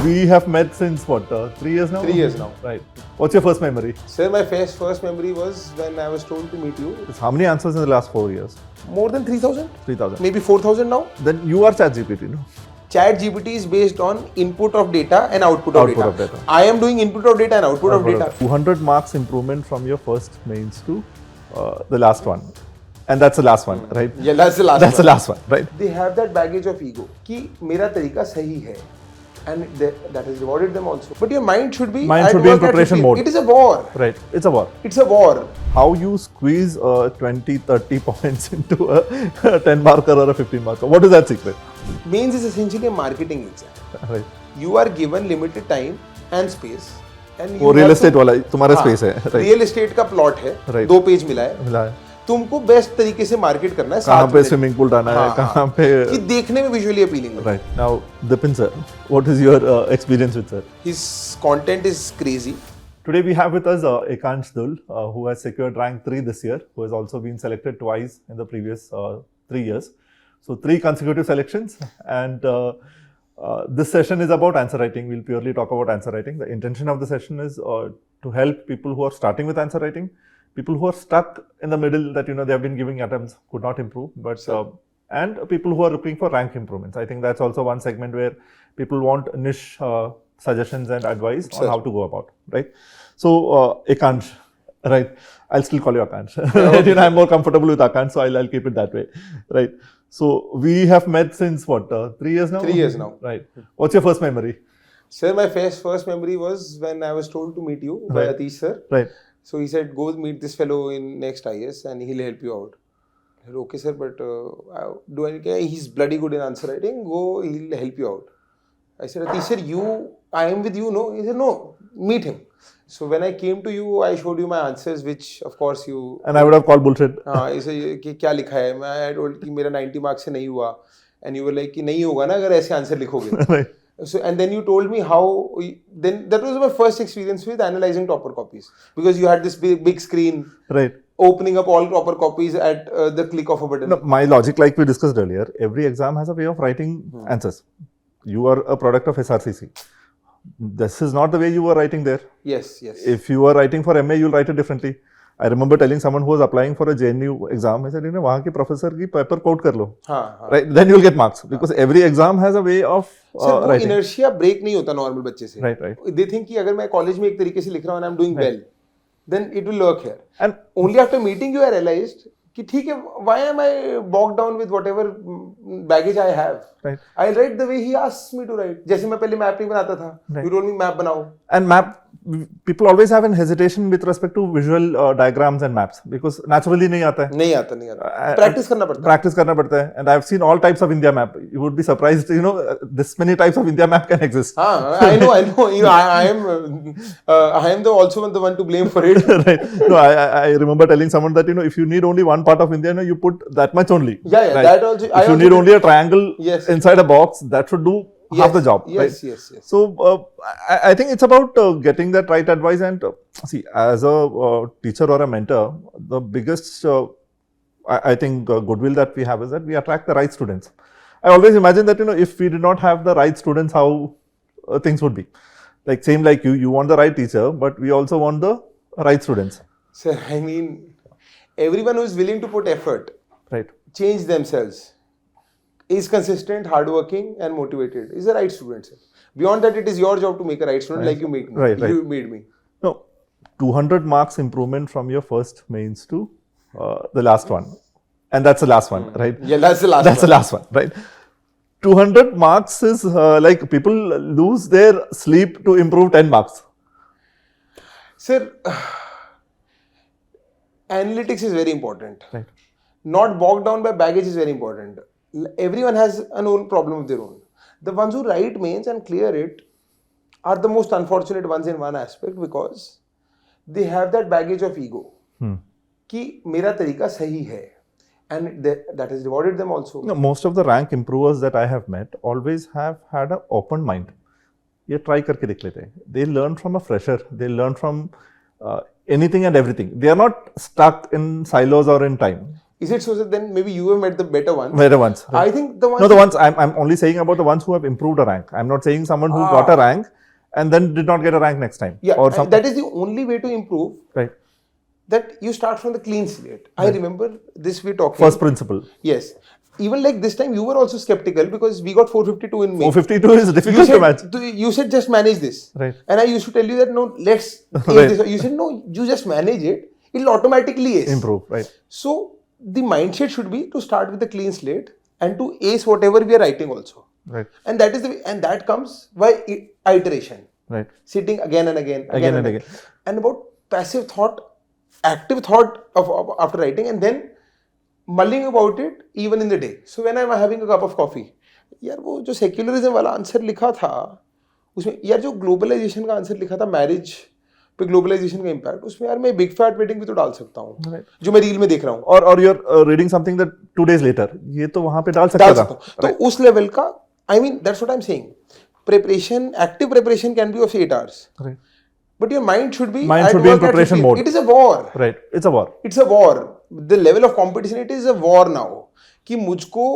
We have met since what, 3 years now? 3 years now. Right. What's your first memory? Sir, my first memory was when I was told to meet you. How many answers in the last 4 years? More than 3,000? 3,000. Maybe 4,000 now? Then you are ChatGPT, no? ChatGPT is based on input of data and output of data. I am doing input of data and output of data. 200 marks improvement from your first mains to the last one. And that's the last one, right? Yeah, that's the last That's the last one, right? They have that baggage of ego कि मेरा तरीका सही है. And that has rewarded them also. But your mind should be in preparation mode. It is a war. Right. It's a war. It's a war. How you squeeze 20, 30 points into a 10 marker or a 15 marker? What is that secret? Mains is essentially a marketing exam. Right. You are given limited time and space. And वो real estate वाला तुम्हारा space है. Right. Real estate का plot है. Right. 2 page मिला है. तुमको best तरीके से मार्केट करना है. कहाँ पे स्विमिंग पूल डालना है, कहाँ पे कि देखने में विजुअली अपीलिंग लगे. Right. Now, Dipin sir, what is your experience with sir? His content is crazy. Today we have with us Akansh Dhull, who has secured rank 3 this year, who has also been selected twice in the previous 3 years. So 3 consecutive selections, and this session is about answer writing. We'll purely talk about answer writing. The intention of the session is to help people who are starting with answer writing, people who are stuck in the middle, that they have been giving attempts, could not improve, but and people who are looking for rank improvements. I think that's also one segment where people want niche suggestions and advice on how to go about, right? So Akansh, right? I'll still call you Akansh. Right? I'm more comfortable with Akansh, so I'll keep it that way, right? So we have met since what, 3 years now? 3 years now. Right. What's your first memory? Sir, my first memory was when I was told to meet you by Atish sir. Right. So he said, go meet this fellow in NEXT IAS and he'll help you out. I said, okay sir, but do I care? He's bloody good in answer writing. Go, he'll help you out. I said, Atish sir, I am with you, no? He said, no, meet him. So when I came to you, I showed you my answers, which of course you... And I would have called bullshit. He said, क्या लिखा है? I told कि मेरा 90 marks से नहीं हुआ. And you were like, कि नहीं होगा ना अगर ऐसे answer लिखोगे. Right. So, and then you told me how, then that was my first experience with analyzing topper copies. Because you had this big screen. Right. Opening up all topper copies at the click of a button. No, my logic, like we discussed earlier, every exam has a way of writing answers. You are a product of SRCC. This is not the way you were writing there. Yes, yes. If you were writing for MA, you'll write it differently. I remember telling someone who was applying for a JNU exam, I said, वहाँ की professor की paper quote कर लो. Right? Then you'll get marks because every exam has a way of writing. Inertia break नहीं होता normal बच्चे से. Right, right. They think कि अगर मैं college में एक तरीके से लिख रहा हूँ and I'm doing well, then it will work here. And only after meeting you, I realized कि ठीक है, why am I bogged down with whatever baggage I have? Right. I'll write the way he asks me to write. जैसे मैं पहले map नहीं बनाता था. You told me map बनाओ. And map, people always have an hesitation with respect to visual diagrams and maps because naturally नहीं आता है. नहीं आता. Practice करना पड़ता है. Practice करना पड़ता है. And I've seen all types of India map. You would be surprised, this many types of India map can exist. I know. I am also the one to blame for it. Right. No, I remember telling someone that, if you need only one part of India, you put that much only. Yeah, right? That also. If you need only a triangle inside a box, that should do half the job. Yes, right? yes. So, I think it's about getting that right advice and see, as a teacher or a mentor, the biggest, I think, goodwill that we have is that we attract the right students. I always imagine that, if we did not have the right students, how things would be. Like, same like you want the right teacher, but we also want the right students. Sir, I mean, everyone who is willing to put effort, right, change themselves, is consistent, hardworking, and motivated, is a right student, sir. Beyond that, it is your job to make a right student, like you made me. Right. You made me. No, 200 marks improvement from your first mains to the last one. And that's the last one, right? Yeah, that's the last one. That's the last one, right? 200 marks is like people lose their sleep to improve 10 marks. Sir, analytics is very important. Right. Not bogged down by baggage is very important. Everyone has an own problem of their own. The ones who write mains and clear it are the most unfortunate ones in one aspect because they have that baggage of ego. कि मेरा तरीका सही है. And that has rewarded them also. No, most of the rank improvers that I have met always have had an open mind. ये try करके देख लेते हैं. They learn from a fresher. They learn from anything and everything. They are not stuck in silos or in time. Is it so that then maybe you have met the better ones? Better ones. Right. I think the ones. No, the ones I'm only saying about the ones who have improved a rank. I'm not saying someone who got a rank and then did not get a rank next time. Yeah, or and that is the only way to improve. Right. That you start from the clean slate. I remember this we talking. First principle. Yes. Even like this time, you were also skeptical because we got 452 in May. 452 is difficult to match. You said just manage this. Right. And I used to tell you that no, let's ace this. You said no, you just manage it. It'll automatically ace. Improve. Right. So the mindset should be to start with a clean slate and to ace whatever we are writing also. Right. And that is the way, and that comes by iteration. Right. Sitting again and again. Again. And about passive thought, active thought of after writing, and then mulling about it even in the day. So when I'm having a cup of coffee, यार वो जो secularism वाला answer लिखा था उसमें यार जो globalisation का आंसर लिखा था मैरिज पे ग्लोबलाइजेशन का इम्पैक्ट उसमें यार मैं बिग फैट वेडिंग भी तो डाल सकता हूँ जो मैं रील में देख रहा हूँ और you're reading something that 2 days later ये तो वहां पे डाल सकता था तो उस लेवल का I mean that's what I'm saying preparation active preparation can be of 8 hours right. But your mind should be in preparation mode. It is a war. Right. It's a war. It's a war. The level of competition, it is a war now. कि मुझको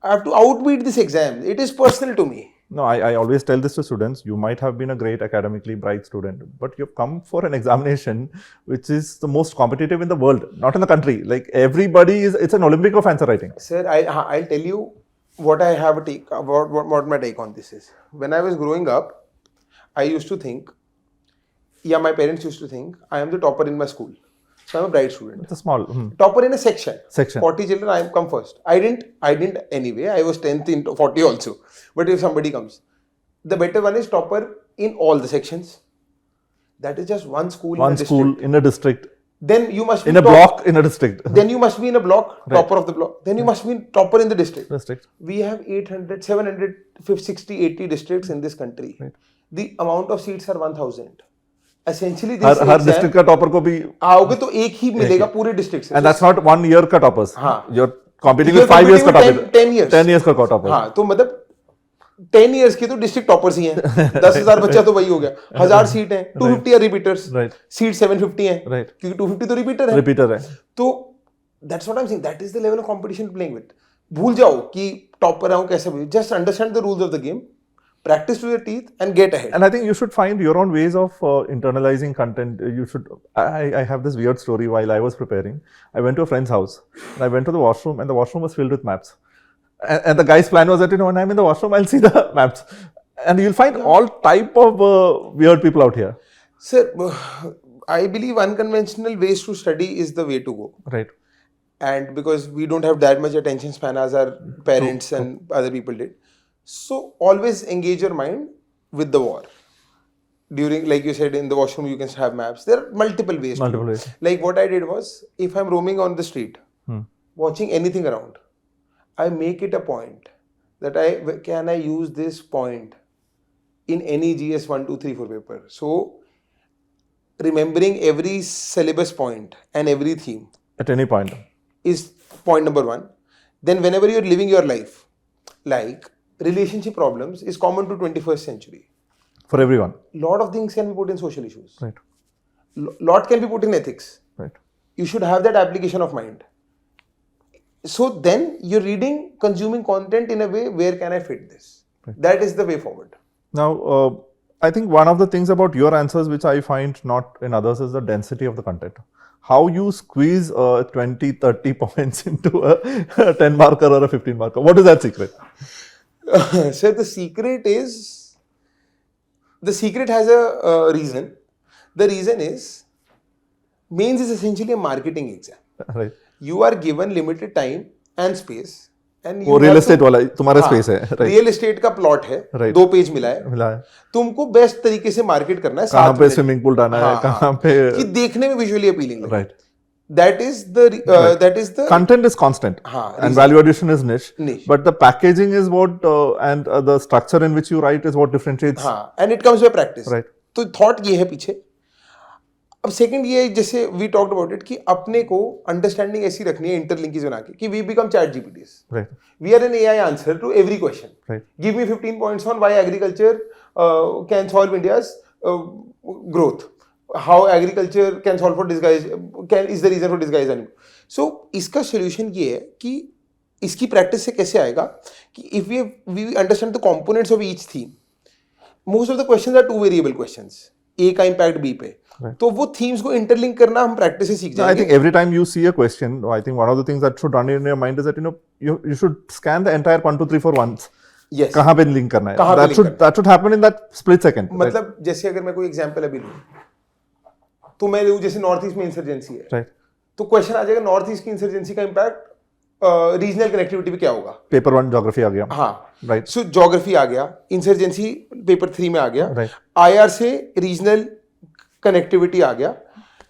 I have to outbeat this exam. It is personal to me. No, I always tell this to students. You might have been a great academically bright student, but you've come for an examination which is the most competitive in the world, not in the country. Like everybody is, it's an Olympic of answer writing. Sir, I'll tell you what I have a take about what my take on this is. When I was growing up, I used to think, my parents used to think, I am the topper in my school. So I'm a bright student. It's a small topper in a section. 40 children, I come first. I didn't anyway. I was 10th in 40 also. But if somebody comes, the better one is topper in all the sections. That is just one school. One school in a district. Then you must be in a block in a district. Then you must be in a block, topper of the block. Then you must be topper in the district. We have 800, 700, 60, 80 districts in this country. Right. The amount of seats are 1000. Essentially her district का topper को भी आओगे तो एक ही मिलेगा पूरे district से and that's not 1 year का toppers you're competing with 5 years का टॉपर 10 years का टॉपर हाँ तो मतलब 10 years के तो डिस्ट्रिक्ट टॉपर्स ही हैं 10,000 बच्चा तो वही हो गया 1000 सीट हैं 250 are रिपीटर्स सीट 750 हैं क्योंकि 250 तो रिपीटर है तो that's what I'm saying that is the level of competition playing with भूल जाओ कि टॉपर आऊं कैसे भी just understand the rules of the game practice to your teeth and get ahead. And I think you should find your own ways of internalizing content. You should. I have this weird story while I was preparing. I went to a friend's house. And I went to the washroom, and the washroom was filled with maps. And the guy's plan was that when I'm in the washroom, I'll see the maps. And you'll find all type of weird people out here. Sir, I believe unconventional ways to study is the way to go. Right. And because we don't have that much attention span as our parents and other people did. So always engage your mind with the war. During, like you said, in the washroom you can have maps. There are multiple ways. Like what I did was, if I'm roaming on the street, watching anything around, I make it a point that can I use this point in any GS 1, 2, 3, 4 paper. So remembering every syllabus point and every theme at any point is point number 1. Then whenever you're living your life, like relationship problems is common to 21st century. For everyone. Lot of things can be put in social issues. Right. Lot can be put in ethics. Right. You should have that application of mind. So then you're reading, consuming content in a way, where can I fit this? Right. That is the way forward. Now, I think one of the things about your answers which I find not in others is the density of the content. How you squeeze 20, 30 points into a 10 marker or a 15 marker. What is that secret? So the secret has a reason. The reason is, mains is essentially a marketing exam. Right. You are given limited time and space. And वो real estate वाला तुम्हारा space है. Right. Real estate का plot है. Right. 2 page मिला है. तुमको best तरीके से मार्केट करना है. कहाँ पे स्विमिंग पूल डालना है, कहाँ पे कि देखने में विजुअली अपीलिंग लगे. Right. That is the content is constant and value addition is niche. But the packaging is what and the structure in which you write is what differentiates. And it comes by practice. Right. तो thought ये है पीछे. अब second ये जैसे we talked about it कि अपने को अंडरस्टैंडिंग ऐसी रखनी है इंटरलिंकेज बना के कि we become ChatGPTs. We are an AI answer to every question. Give me 15 points on why agriculture can solve India's growth how agriculture can solve for disguise, is the reason for disguise animal. So इसका solution ये है कि इसकी practice से कैसे आएगा कि if we understand the components of each theme, most of the questions are two variable questions, A का impact B पे, तो वो themes को interlink करना हम practice से सीख जाएंगे. I think every time you see a question, I think one of the things that should run in your mind is that you should scan the entire 1 2 3 4 once. Yes. कहाँ पे link करना है? That should happen in that split second. मतलब जैसे अगर मैं कोई example अभी लूँ, तो मैं लूँ जैसे नॉर्थ ईस्ट में इंसर्जेंसी है, राइट, तो क्वेश्चन आ जाएगा नॉर्थ ईस्ट की इंसर्जेंसी का इम्पैक्ट रीजनल कनेक्टिविटी पे क्या होगा. पेपर 1 ज्योग्राफी आ गया. हाँ, राइट. सो ज्योग्राफी आ गया, इंसर्जेंसी पेपर 3 में आ गया, राइट. आईआर से रीजनल कनेक्टिविटी आ गया,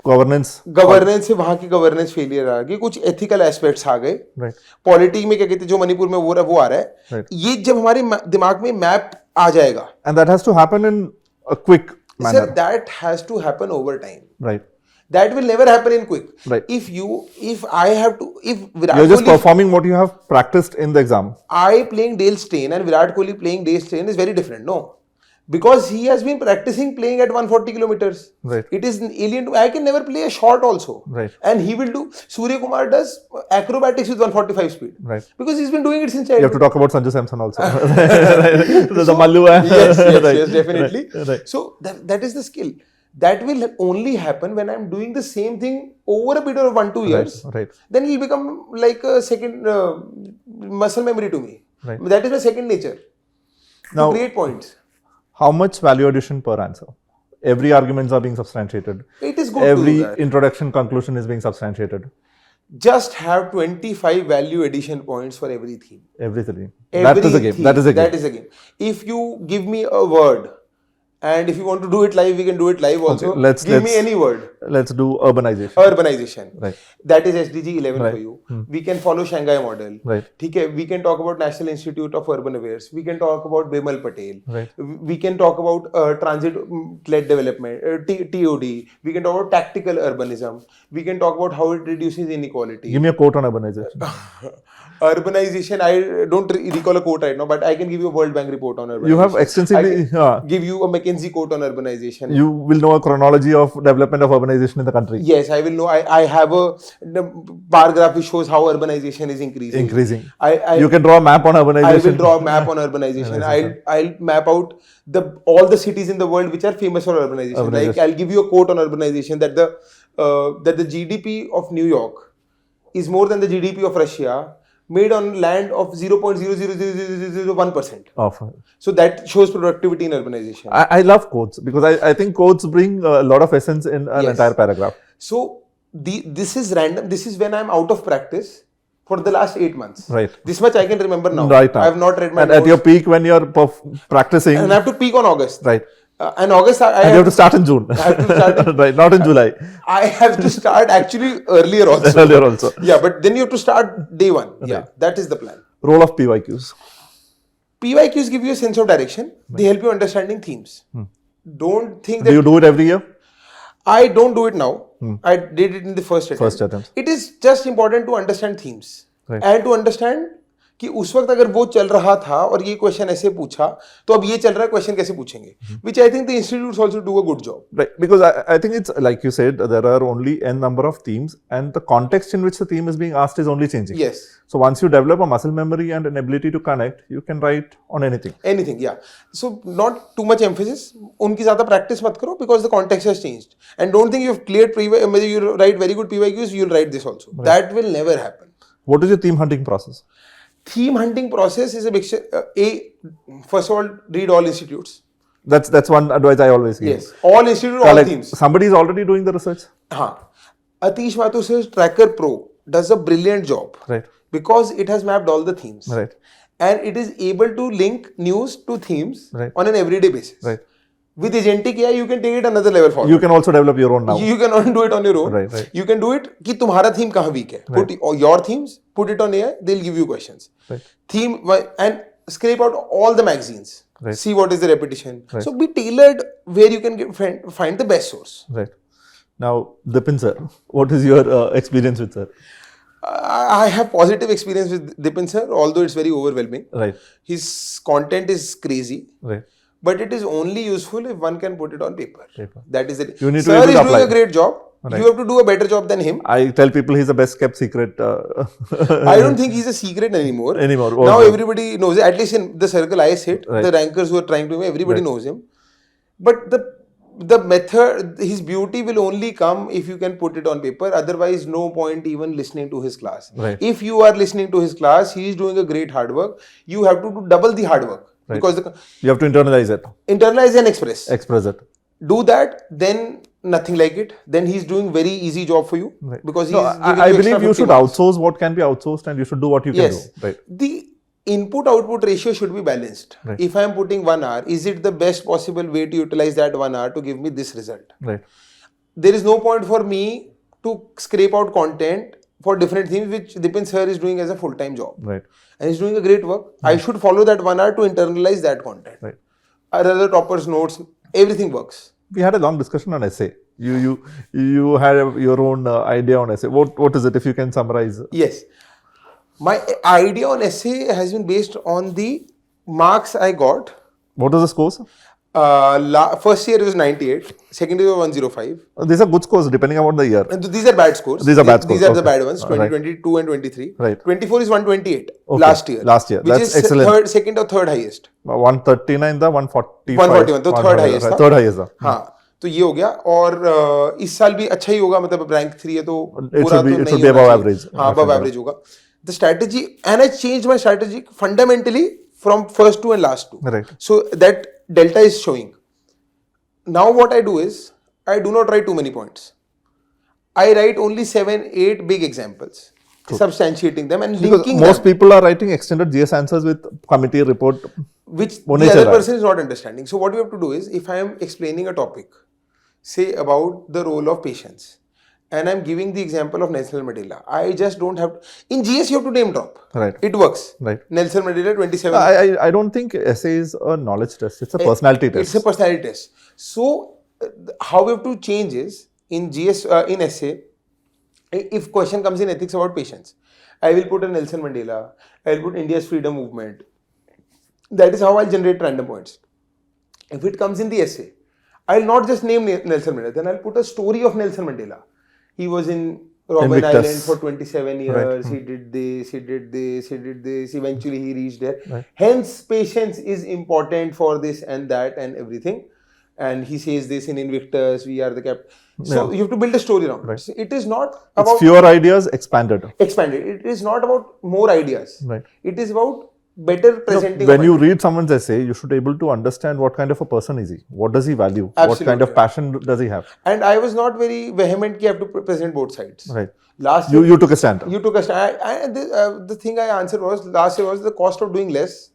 गवर्नेंस से वहां की गवर्नेंस फेलियर आ गई, कुछ एथिकल एस्पेक्ट्स आ गए, राइट. पॉलिटिक्स में क्या कहते हैं जो मणिपुर में वो आ रहा है, राइट. ये जब हमारे दिमाग में मैप आ जाएगा, and that has to happen in a quick manner. Sir that has to happen over time. Right. That will never happen in quick. Right. If I have to, if Virat You're just Kohli, performing what you have practiced in the exam. I playing Dale Steyn and Virat Kohli playing Dale Steyn is very different. No, because he has been practicing playing at 140 kilometers. Right. It is alien to. I can never play a shot also. Right. And he will do. Surya Kumar does acrobatics with 145 speed. Right. Because he's been doing it since You childhood. have to talk about Sanju Samson also. The Mallu. Yes, definitely. Right. So that is the skill. That will only happen when I'm doing the same thing over a period of 1-2 years. Right. Then it will become like a second muscle memory to me. Right. That is my second nature. Now, to create points. How much value addition per answer? Every arguments are being substantiated. It is good Every to do that. introduction conclusion is being substantiated. Just have 25 value addition points for every theme. Everything. Every That is a game. theme. That is a game. That is a game. If you give me a word, and if you want to do it live, we can do it live also. Okay, Give me any word. Let's do urbanization. Urbanization. Right. That is SDG 11 Right. for you. We can follow Shanghai model. Right. ठीक है. We can talk about National Institute of Urban Affairs. We can talk about Bimal Patel. Right. We can talk about transit-led development, TOD. We can talk about tactical urbanism. We can talk about how it reduces inequality. Give me a quote on urbanization. Urbanization, I don't recall a quote right now, but I can give you a World Bank report on urbanization. You have extensively. I can give you a McKinsey quote on urbanization. You will know a chronology of development of urbanization in the country. Yes, I will know. I have the bar graph which shows how urbanization is increasing. You can draw a map on urbanization. I will draw a map on urbanization. I'll map out all the cities in the world which are famous for urbanization. Like I'll give you a quote on urbanization that the GDP of New York is more than the GDP of Russia, made on land of 0.00001%. So that shows productivity in urbanization. I love quotes because I think quotes bring a lot of essence in an entire paragraph. So this is random. This is when I'm out of practice for the last 8 months. Right. This much I can remember now. Right now. I have not read my And notes. at your peak when you're practicing. And I have to peak on August. Right. And August and you have to start in June. I have to start right, not in July. I have to start actually earlier also. Earlier also. Yeah, but then you have to start day one. Right. Yeah, that is the plan. Role of PYQs. PYQs give you a sense of direction. They help you understanding themes. Don't think that... Do you do it every year? I don't do it now. I did it in the first attempt. It is just important to understand themes. Right. And to understand कि उस वक्त अगर वो चल रहा था और ये क्वेश्चन ऐसे पूछा तो अब ये चल रहा है क्वेश्चन कैसे पूछेंगे, which I think the institutes also do a good job. Right, because I think it's like you said, there are only n number of themes and the context in which the theme is being asked is only changing. Yes. So once you develop a muscle memory and an ability to connect, you can write on anything. Anything, yeah. So not too much emphasis. उनकी ज़्यादा practice मत करो because the context has changed. And don't think you've cleared you write very good PYQs, you'll write this also. Right. That will never happen. What is your theme hunting process? Theme hunting process is a mixture. First of all, read all institutes. That's one advice I always give. Yes, all institutes, all themes. Somebody is already doing the research. हाँ, Atish Mathur says Tracker Pro does a brilliant job. Right. Because it has mapped all the themes. Right. And it is able to link news to themes on an everyday basis. Right. With agentic AI, you can take it another level forward. You can also develop your own now. You can do it on your own. Right, right. You can do it कि तुम्हारा theme कहाँ weak है. Put your themes, put it on AI, they'll give you questions. Right. Theme and scrape out all the magazines. Right. See what is the repetition. Right. So be tailored where you can find the best source. Right. Now, Dipin sir, what is your experience with sir? I have positive experience with Dipin sir, although it's very overwhelming. Right. His content is crazy. Right. but it is only useful if one can put it on paper. That is it. You need to Sir be able is to doing apply. a great job. Right. You have to do a better job than him. I tell people he's the best kept secret. I don't think he's a secret anymore. Now Okay. everybody knows it. At least in the circle I sit, Right. the rankers who are trying to, everybody knows him. But the method, his beauty will only come if you can put it on paper. Otherwise, no point even listening to his class. Right. If you are listening to his class, he is doing a great hard work. You have to do double the hard work. Right. Because you have to internalize it. Internalize and express. Express it. Do that, then nothing like it. Then he's doing very easy job for you. Right. Because he's I believe you should outsource what can be outsourced and you should do what you can do. Right. The input-output ratio should be balanced. Right. If I am putting 1 hour, is it the best possible way to utilize that 1 hour to give me this result? Right. There is no point for me to scrape out content for different things which Dipin sir is doing as a full-time job. Right. And he's doing a great work. I should follow that 1 hour to internalize that content. Right. Other toppers' notes, everything works. We had a long discussion on essay. You had your own idea on essay. What is it, if you can summarize? Yes. My idea on essay has been based on the marks I got. What was the scores? First year it was 98, second year was 105. These are good scores depending upon the year. And these are bad scores. These are bad scores. These are the Okay. bad ones, 2022 and 23. Right. 24 is 128 Okay. last year. Which That's is excellent. Second or third highest. 139 था 145. 141 तो third highest था. Third highest था. हाँ, तो ये हो गया और इस साल भी अच्छा ही होगा, मतलब रैंक 3 है तो पूरा तो नहीं it should be above average. हाँ, above average होगा. The strategy, and I changed my strategy fundamentally from first two and last two. Right. So that delta is showing. Now what I do is, I do not write too many points. I write only 7-8 big examples, substantiating them and linking them. Most people are writing extended GS answers with committee report. Which the other person is not understanding. So what you have to do is, if I am explaining a topic, say about the role of patience, and I'm giving the example of Nelson Mandela, I just don't have to, in GS you have to name drop. Right. It works. Right. Nelson Mandela 27. I don't think essay is a knowledge test. It's a personality test. It's a personality test. So how we have to change is, in GS, in essay, if question comes in ethics about patience, I will put a Nelson Mandela, I will put India's freedom movement. That is how I'll generate random points. If it comes in the essay, I'll not just name Nelson Mandela, then I'll put a story of Nelson Mandela. He was in Robben Island for 27 years, Right. he did this, he did this, he did this, eventually he reached there. Right. Hence, patience is important for this and that and everything. And he says this in Invictus, we are the captain. So you have to build a story around it. So it is not about fewer ideas expanded. expanded. It is not about more ideas. Right. It is about better presenting. When you read someone's essay, you should be able to understand what kind of a person is he. What does he value? Absolutely. What kind of passion does he have? And I was not very vehement that you have to present both sides. Right. Last year, You took a stand. you took a stand. The thing I answered was, last year was the cost of doing less.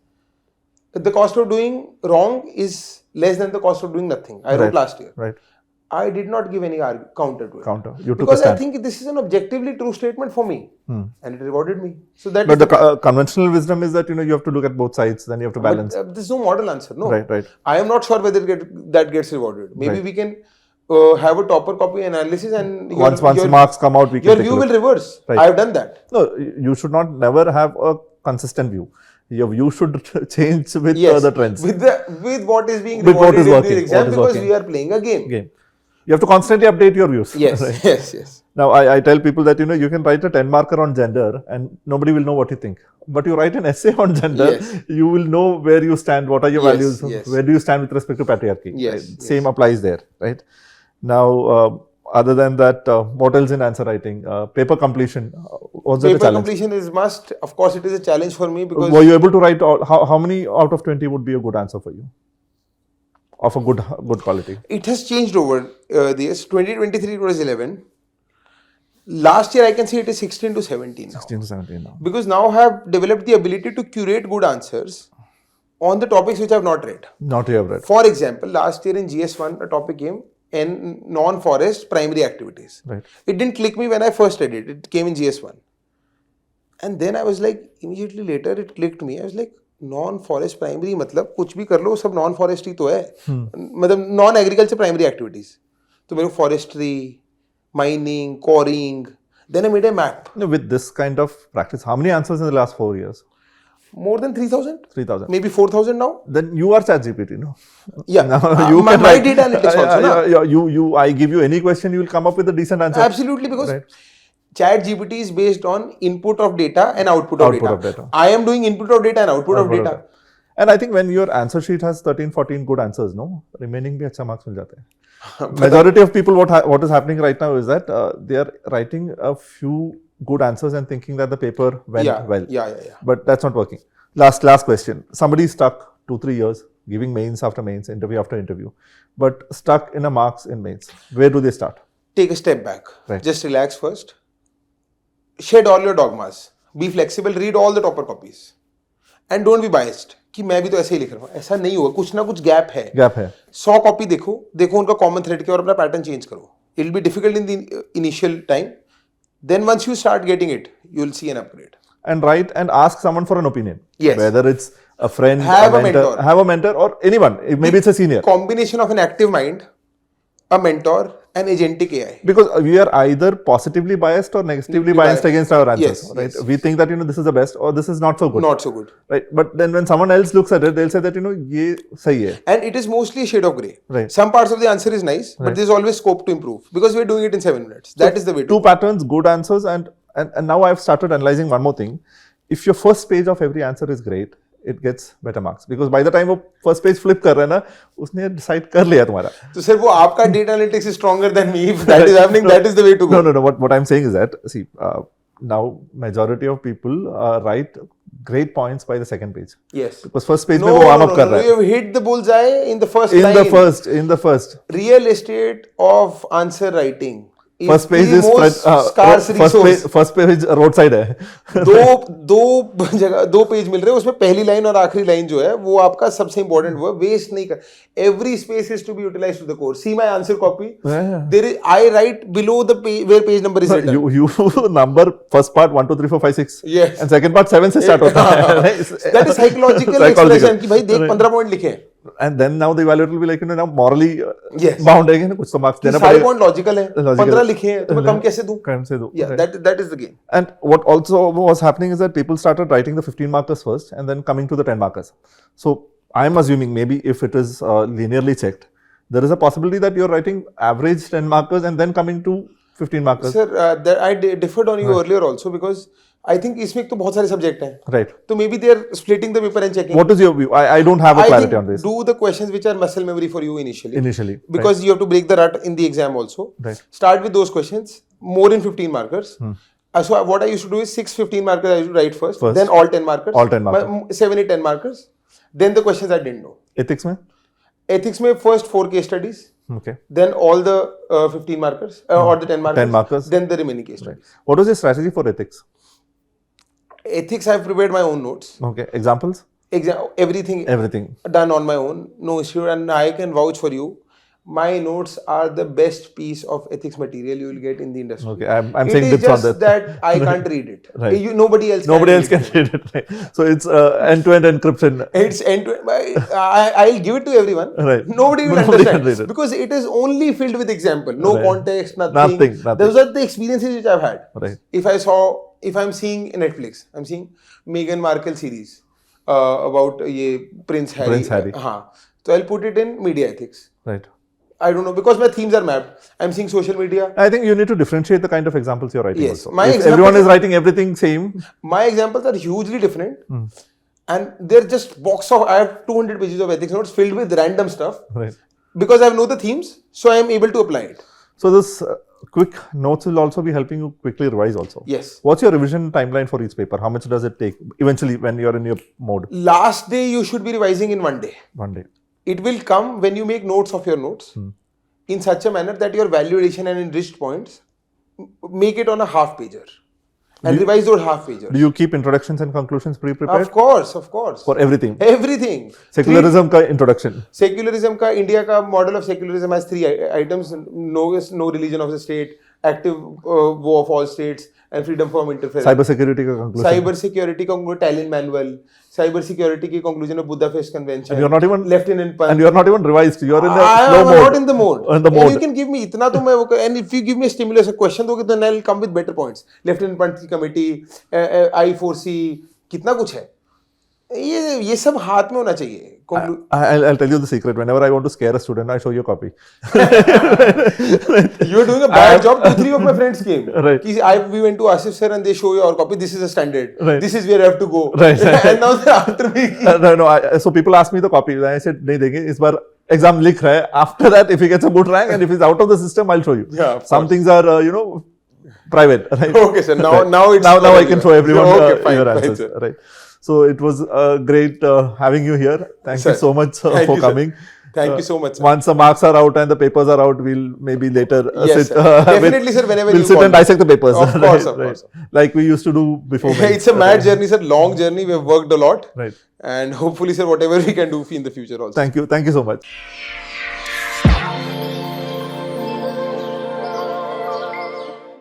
The cost of doing wrong is less than the cost of doing nothing. I wrote last year. Right. I did not give any counter to it. You took because a stand. I think this is an objectively true statement for me. And it rewarded me. So that But the conventional wisdom is that you have to look at both sides, then you have to balance. There's no model answer. No. Right. I am not sure whether that gets rewarded. Maybe we can have a topper copy analysis and Once marks come out, we can your take a view look. will reverse. Right. I have done that. No, you should never have a consistent view. Your view should change with the trends. With what is being With what rewarded is in working, the exam, what is because working. we are playing a game. You have to constantly update your views. Yes, Right? yes. Now, I tell people that, you can write a 10 marker on gender and nobody will know what you think. But you write an essay on gender, you will know where you stand, what are your values, where do you stand with respect to patriarchy. Yes, right? Same applies there, right? Now, other than that, what else in answer writing? Paper completion. Was that a Paper challenge? completion is must. Of course, it is a challenge for me because Were you able to write, how many out of 20 would be a good answer for you? Of a good quality? it has changed over the years. 2023 it was 11. Last year I can say it is 16 to 17 now. 16 to 17 now. Because now I have developed the ability to curate good answers on the topics which I have not read. Not you have read. For example, last year in GS1 a topic came in non-forest primary activities. Right. It didn't click me when I first read it. It came in GS1. And then I was like, immediately later it clicked me. I was like, non-forest primary मतलब कुछ भी कर लो सब non-forest ही तो है. मतलब non-agriculture primary activities. तो मेरे को forestry, mining, quarrying. Then I made a map. With this kind of practice, how many answers in the last 4 years? More than 3,000? 3,000. Maybe 4,000 now? Then you are ChatGPT, no? Yeah. Now My write- data analytics also, na? I give you any question, you will come up with a decent answer. Absolutely, because Right. ChatGPT is based on input of data and output of Output data. of data. I am doing input of data and output of data. And I think when your answer sheet has 13, 14 good answers, no? Remaining भी अच्छा marks मिल जाते हैं. Majority of people, what is happening right now is that they are writing a few good answers and thinking that the paper went well. Yeah. But that's not working. Last question. Somebody is stuck 2-3 years giving mains after mains, interview after interview, but stuck in a marks in mains. Where do they start? Take a step back. Right. Just relax first. Shed all your dogmas. Be flexible. Read all the topper copies. And don't be biased. कि मैं भी तो ऐसे ही लिख रहा हूँ. ऐसा नहीं होगा. कुछ ना कुछ गैप है. 100 कॉपी देखो उनका कॉमन थ्रेड क्या और अपना पैटर्न चेंज करो. It will be difficult in the initial time. Then once you start getting it, you will see an upgrade. And write and ask someone for an opinion. Yes. Whether it's a friend, have a mentor. Have a mentor or anyone. Maybe it's a senior. Combination of an active mind, a mentor, and agentic AI. Because we are either positively biased or negatively biased against our answers. Yes, right? yes. We think that this is the best or this is not so good. Not so good. Right. But then when someone else looks at it, they'll say that ये सही है. And it is mostly a shade of grey. Right. Some parts of the answer is nice, but there's always scope to improve because we're doing it in 7 minutes. That is the way to Two patterns, good answers, and now I've started analyzing one more thing. If your first page of every answer is great, it gets better marks because by the time वो first page flip कर रहा है ना, उसने decide कर लिया तुम्हारा. So sir, वो आपका data analytics is stronger than me. If that is happening, that is the way to go. No. What I'm saying is that see, now majority of people write great points by the second page. Yes. Because first page में वो warm up कर रहा है. You have hit the bullseye in the first line. In the first. Real estate of answer writing. First page is scarce resource. First page roadside है. दो page मिल रहे हैं उसमें पहली लाइन और आखिरी लाइन जो है वो आपका सबसे इंपॉर्टेंट वो वेस्ट नहीं कर. Every space is to be utilized to the core. See my answer copy. There is I write below the page where page number is written. You number first part 1 2 3 4 5 6. Yes. And second part 7 से start होता है. That is psychological expression कि भाई देख 15 point लिखे हैं. And then now the evaluator will be like now morally yes. bound है ना कुछ तो marks देना पड़ेगा. 5 पॉइंट लॉजिकल है. 15 लिखे हैं तो मैं कम कैसे दूं? Yeah, right. that is the game. And what also was happening is that people started writing the 15 markers first and then coming to the 10 markers. So I'm assuming maybe if it is linearly checked, there is a possibility that you're writing average 10 markers and then coming to 15 markers. Sir, I differed on you earlier also because I think इसमें तो बहुत सारे subject हैं. Right. So maybe they are splitting the paper and checking. What is your view? I don't have a clarity on this. Do the questions which are muscle memory for you initially. right. Because you have to break the rut in the exam also. Right. Start with those questions. More than 15 markers. So what I used to do is 6 15 markers I used to write first. Then all 10 markers. All 10 markers. 7 8 10 markers. Then the questions I didn't know. Ethics में? Ethics में first 4 case studies. Okay. Then all the 15 markers or the 10 markers. 10 markers. Then the remaining case studies. Right. What was your strategy for ethics? Ethics, I've prepared my own notes. Okay. Examples? Everything done on my own. No issue. And I can vouch for you. My notes are the best piece of ethics material you will get in the industry. Okay. I'm saying bits on that. It is just that I can't read it. Right. Nobody else can read it. Right. So it's end-to-end encryption. It's end-to-end. I'll give it to everyone. Right. Nobody will understand. Because it is only filled with example. No context, nothing. Those are the experiences which I've had. Right. If I'm seeing Netflix, I'm seeing Meghan Markle series about Prince Harry. So I'll put it in media ethics. Right. I don't know because my themes are mapped. I'm seeing social media. I think you need to differentiate the kind of examples you're writing. Yes. Also. If everyone is writing everything same. My examples are hugely different. And they're just I have 200 pages of ethics notes filled with random stuff. Right. Because I know the themes, so I am able to apply it. So this quick notes will also be helping you quickly revise also. Yes. What's your revision timeline for each paper? How much does it take eventually when you're in your mode? Last day you should be revising in 1 day. 1 day. It will come when you make notes of your notes in such a manner that your validation and enriched points make it on a half pager and revise those half pagers. Do you keep introductions and conclusions pre-prepared? Of course. For everything? Everything. Secularism ka introduction. Secularism ka India ka model of secularism has 3 items. No religion of the state, active woe of all states, and freedom from interference. Cybersecurity ka conclusion. Cybersecurity का Italian manual. Cybersecurity की conclusion of Budapest Convention. And you're not even Lieutenant Pan. And you're not even revised. You're in the I slow am mode. not in the mode. In the mode. And you can give me इतना तो मैं and if you give me a stimulus, a question दोगे then I'll come with better points. Lieutenant Pan की committee, I4C, कितना कुछ है. ये सब हाथ में होना चाहिए. I'll tell you the secret. Whenever I want to scare a student, I show you a copy. You're doing a bad job. 2-3 of my friends came. Right. We went to Asif sir and they show you our copy. This is a standard. Right. This is where you have to go. Right. And now they're after me. No. So people ask me the copy. I said, नहीं देंगे इस बार exam लिख रहा है. After that, if he gets a good rank and if he's out of the system, I'll show you. Yeah, of Some course. things are private. Right? Okay, sir. Now it's now I can show everyone Okay, fine, your fine, answers. sir. Right. So it was great having you here. Thank Sir, you so much thank for you, sir. coming. Thank you so much, sir. Once the marks are out and the papers are out, we'll maybe later Yes, sit. sir. Definitely, sir, whenever we'll you sit call and me. dissect the papers. Of course, of course. Like we used to do before. It's a mad journey, sir. Long journey. We have worked a lot. Right. And hopefully, sir, whatever we can do in the future also. Thank you so much.